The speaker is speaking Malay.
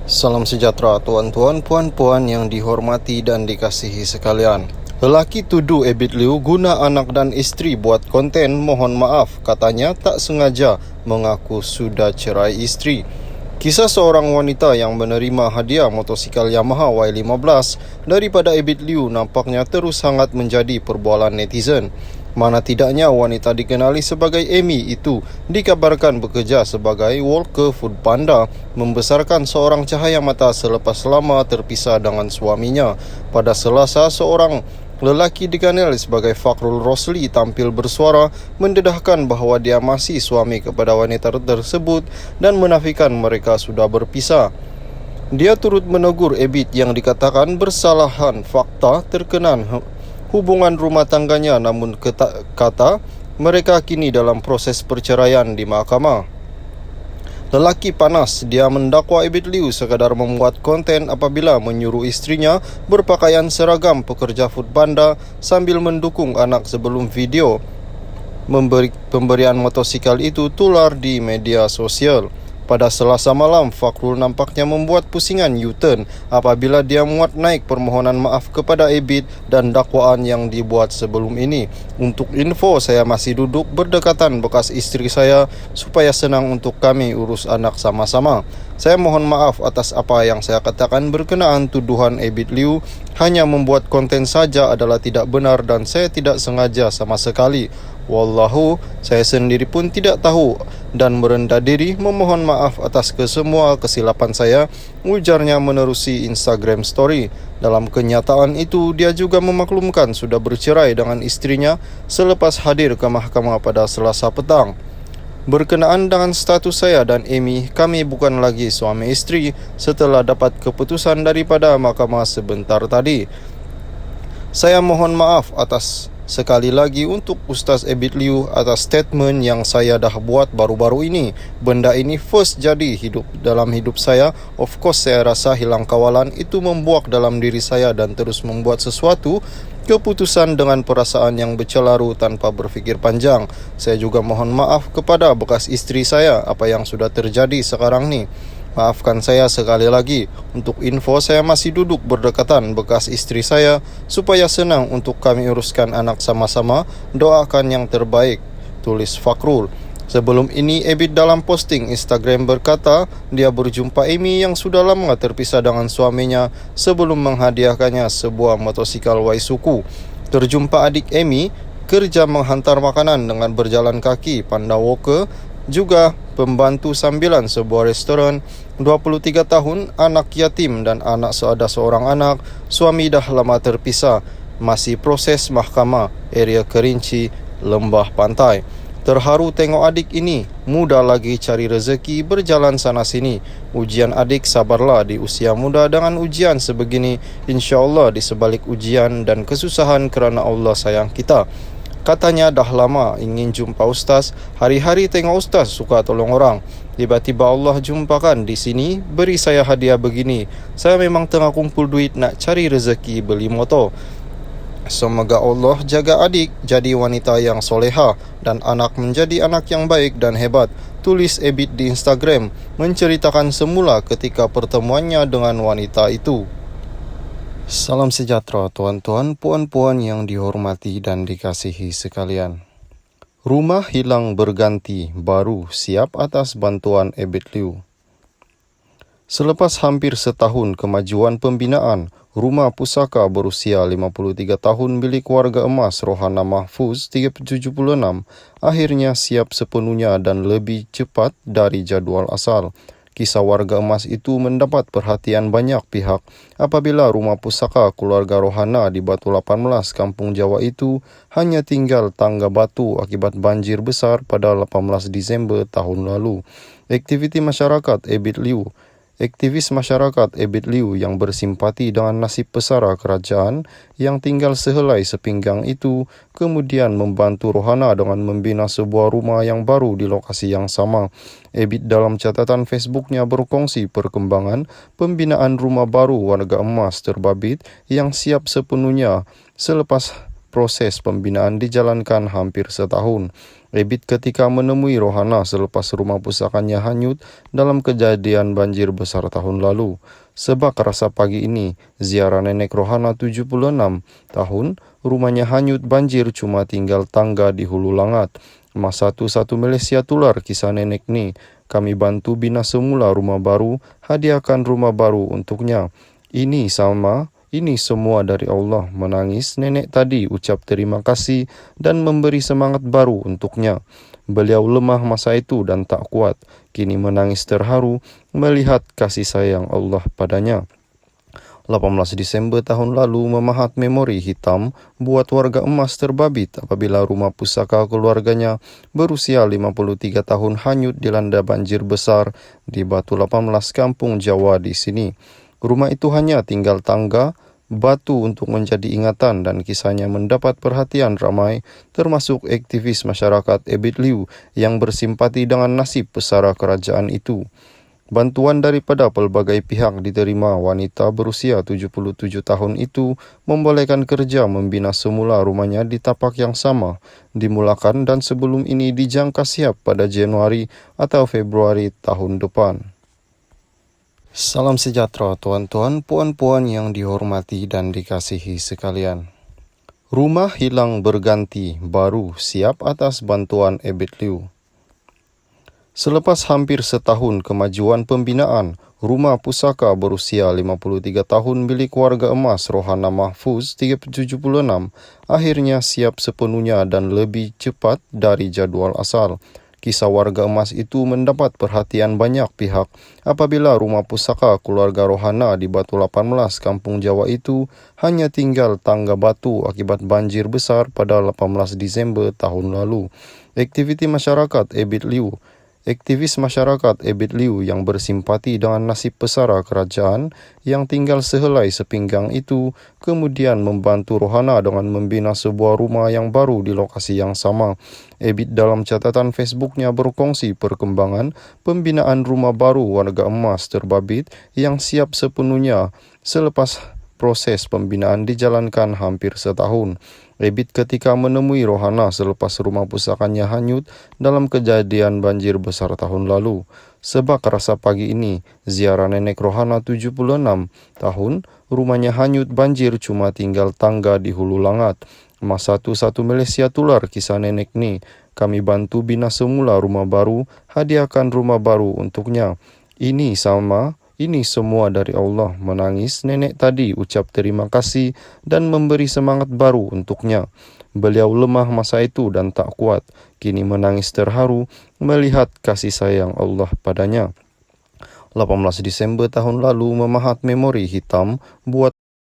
Salam sejahtera tuan-tuan, puan-puan yang dihormati dan dikasihi sekalian. Lelaki tuduh Ebit Liu guna anak dan isteri buat konten mohon maaf, katanya tak sengaja mengaku sudah cerai isteri. Kisah seorang wanita yang menerima hadiah motosikal Yamaha Y15 daripada Ebit Liu nampaknya terus sangat menjadi perbualan netizen. Mana tidaknya wanita dikenali sebagai Amy itu dikabarkan bekerja sebagai worker food panda membesarkan seorang cahaya mata selepas lama terpisah dengan suaminya. Pada Selasa, seorang lelaki dikenali sebagai Fakhrul Rosli tampil bersuara mendedahkan bahawa dia masih suami kepada wanita tersebut dan menafikan mereka sudah berpisah. Dia turut menegur Ebit yang dikatakan bersalahan fakta terkenaan hubungan rumah tangganya, namun kata mereka kini dalam proses perceraian di mahkamah. Lelaki panas, dia mendakwa Ebit Liu sekadar membuat konten apabila menyuruh istrinya berpakaian seragam pekerja food panda sambil mendukung anak sebelum video pemberian motosikal itu tular di media sosial. Pada Selasa malam, Fakhrul nampaknya membuat pusingan U-turn apabila dia muat naik permohonan maaf kepada Ebit dan dakwaan yang dibuat sebelum ini. Untuk info, saya masih duduk berdekatan bekas istri saya supaya senang untuk kami urus anak sama-sama. Saya mohon maaf atas apa yang saya katakan berkenaan tuduhan Ebit Liu hanya membuat konten saja adalah tidak benar dan saya tidak sengaja sama sekali. Wallahu, saya sendiri pun tidak tahu dan merendah diri memohon maaf atas kesemua kesilapan saya, ujarnya menerusi Instagram story. Dalam kenyataan itu, dia juga memaklumkan sudah bercerai dengan istrinya selepas hadir ke mahkamah pada Selasa petang. Berkenaan dengan status saya dan Amy, kami bukan lagi suami isteri setelah dapat keputusan daripada mahkamah sebentar tadi. Saya mohon maaf sekali lagi untuk Ustaz Ebit Liu atas statement yang saya dah buat baru-baru ini. Benda ini first jadi dalam hidup saya. Of course, saya rasa hilang kawalan itu membuak dalam diri saya dan terus membuat sesuatu keputusan dengan perasaan yang bercelaru tanpa berfikir panjang. Saya juga mohon maaf kepada bekas istri saya apa yang sudah terjadi sekarang ni. Maafkan saya sekali lagi. Untuk info, saya masih duduk berdekatan bekas istri saya supaya senang untuk kami uruskan anak sama-sama. Doakan yang terbaik, tulis Fakhrul. Sebelum ini, Ebit dalam posting Instagram berkata dia berjumpa Amy yang sudah lama terpisah dengan suaminya sebelum menghadiahkannya sebuah motosikal Waisuku. Terjumpa adik Amy kerja menghantar makanan dengan berjalan kaki, panda walker, juga pembantu sambilan sebuah restoran. 23 tahun, anak yatim dan anak seada seorang anak. Suami dah lama terpisah. Masih proses mahkamah, area Kerinci, Lembah Pantai. Terharu tengok adik ini, muda lagi cari rezeki berjalan sana sini. Ujian adik, sabarlah di usia muda dengan ujian sebegini. InsyaAllah di sebalik ujian dan kesusahan kerana Allah sayang kita. Katanya dah lama ingin jumpa Ustaz. Hari-hari tengok Ustaz suka tolong orang. Tiba-tiba Allah jumpakan di sini, beri saya hadiah begini. Saya memang tengah kumpul duit nak cari rezeki beli motor. Semoga Allah jaga adik jadi wanita yang soleha dan anak menjadi anak yang baik dan hebat, tulis Ebit di Instagram menceritakan semula ketika pertemuannya dengan wanita itu. Salam sejahtera tuan-tuan, puan-puan yang dihormati dan dikasihi sekalian. Rumah hilang berganti, baru siap atas bantuan Ebit Liu. Selepas hampir setahun kemajuan pembinaan, rumah pusaka berusia 53 tahun milik warga emas Rohana Mahfuz 376 akhirnya siap sepenuhnya dan lebih cepat dari jadual asal. Kisah warga emas itu mendapat perhatian banyak pihak apabila rumah pusaka keluarga Rohana di Batu 18, Kampung Jawa itu hanya tinggal tangga batu akibat banjir besar pada 18 Disember tahun lalu. Aktivis masyarakat Ebit Liu yang bersimpati dengan nasib pesara kerajaan yang tinggal sehelai sepinggang itu kemudian membantu Rohana dengan membina sebuah rumah yang baru di lokasi yang sama. Ebit dalam catatan Facebooknya berkongsi perkembangan pembinaan rumah baru warga emas terbabit yang siap sepenuhnya selepas proses pembinaan dijalankan hampir setahun. Ebit ketika menemui Rohana selepas rumah pusakanya hanyut dalam kejadian banjir besar tahun lalu. Sebab rasa pagi ini, ziarah nenek Rohana 76 tahun, rumahnya hanyut banjir cuma tinggal tangga di Hulu Langat. Mas satu Malaysia tular kisah nenek ni. Kami bantu bina semula rumah baru, hadiahkan rumah baru untuknya. Ini semua dari Allah. Menangis nenek tadi ucap terima kasih dan memberi semangat baru untuknya. Beliau lemah masa itu dan tak kuat. Kini menangis terharu melihat kasih sayang Allah padanya. 18 Desember tahun lalu memahat memori hitam buat warga emas terbabit apabila rumah pusaka keluarganya berusia 53 tahun hanyut dilanda banjir besar di Batu 18 Kampung Jawa di sini. Rumah itu hanya tinggal tangga, batu untuk menjadi ingatan dan kisahnya mendapat perhatian ramai termasuk aktivis masyarakat Ebit Liu yang bersimpati dengan nasib pesara kerajaan itu. Bantuan daripada pelbagai pihak diterima wanita berusia 77 tahun itu membolehkan kerja membina semula rumahnya di tapak yang sama dimulakan dan sebelum ini dijangka siap pada Januari atau Februari tahun depan. Salam sejahtera tuan-tuan, puan-puan yang dihormati dan dikasihi sekalian. Rumah hilang berganti, baru siap atas bantuan Ebit Liu. Selepas hampir setahun kemajuan pembinaan, rumah pusaka berusia 53 tahun milik warga emas Rohana Mahfuz 376 akhirnya siap sepenuhnya dan lebih cepat dari jadual asal. Kisah warga emas itu mendapat perhatian banyak pihak apabila rumah pusaka keluarga Rohana di Batu 18 Kampung Jawa itu hanya tinggal tangga batu akibat banjir besar pada 18 Desember tahun lalu. Aktivis masyarakat Ebit Liu yang bersimpati dengan nasib pesara kerajaan yang tinggal sehelai sepinggang itu kemudian membantu Rohana dengan membina sebuah rumah yang baru di lokasi yang sama. Ebit dalam catatan Facebooknya berkongsi perkembangan pembinaan rumah baru warga emas terbabit yang siap sepenuhnya selepas proses pembinaan dijalankan hampir setahun. Ebit ketika menemui Rohana selepas rumah pusakanya hanyut dalam kejadian banjir besar tahun lalu. Sebab rasa pagi ini, ziarah nenek Rohana 76 tahun, rumahnya hanyut banjir cuma tinggal tangga di Hulu Langat. Mas satu Malaysia tular kisah nenek ni. Kami bantu bina semula rumah baru, hadiahkan rumah baru untuknya. Ini semua dari Allah. Menangis nenek tadi ucap terima kasih dan memberi semangat baru untuknya. Beliau lemah masa itu dan tak kuat. Kini menangis terharu melihat kasih sayang Allah padanya. 18 Desember tahun lalu memahat memori hitam buat